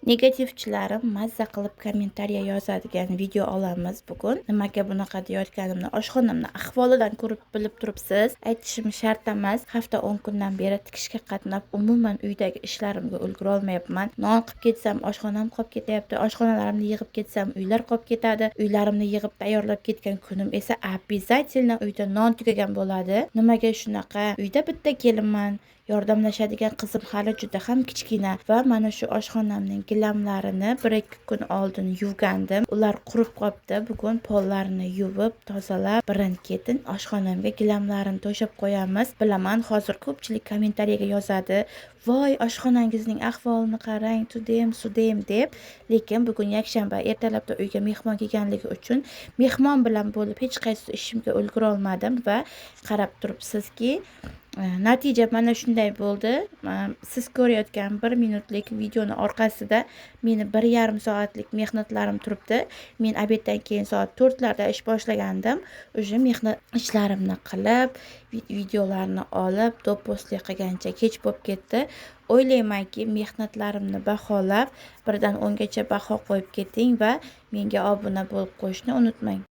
Negativchilarim mazza qilib kommentariya yozadigan video olamiz bugun. Nimaga bunaqa deyotganimni oshxonamni ahvolidan ko'rib bilib turibsiz. Aytishim shart emas. Hafta 10 kundan beri tikishga qatnab umuman uydagi ishlarimga ulgura olmayapman. Non qilib ketsam oshxonam qolib ketyapti. Oshxonalarimni yig'ib ketsam uylar qolib ketadi. Uylarimni yig'ib tayyorlab ketgan kunim esa обязательно uyda non tugagan bo'ladi. Nimaga shunaqa? Uyda bitta kelinman. Yordamlashadigan qizim hali juda ham kichkina va mana shu oshxonamning gilamlarini 1-2 kun oldin yuvgandim. Ular qurib qolibdi. Bugun pollarini yuvib, tozalab, birin-ketin oshxonamga gilamlarini to'shab qo'yamiz. Bilaman, hozir ko'pchilik kommentariyaga yozadi. Voy, oshxonangizning ahvolini qarang, sudem deb. Lekin bugun yakshanba, ertalabda uyga mehmon kelganligi uchun mehmon bilan bo'lib hech qaysi ishimga ulgura olmadim va qarab turibsizki, natija mana shunday bo'ldi. Siz ko'rayotgan 1 minutlik videoni orqasida meni 1,5 soatlik mehnatlarim turibdi. Men obeddan keyin soat 4 larda ish boshlagandim. O'sha mehnat ishlarimni qilib, videolarni olib, do'pposli qilgancha kech bo'lib ketdi. O'ylaymanki, mehnatlarimni baholab, 1 dan 10 gacha baho qo'yib keting va menga obuna bo'lib qo'yishni unutmang.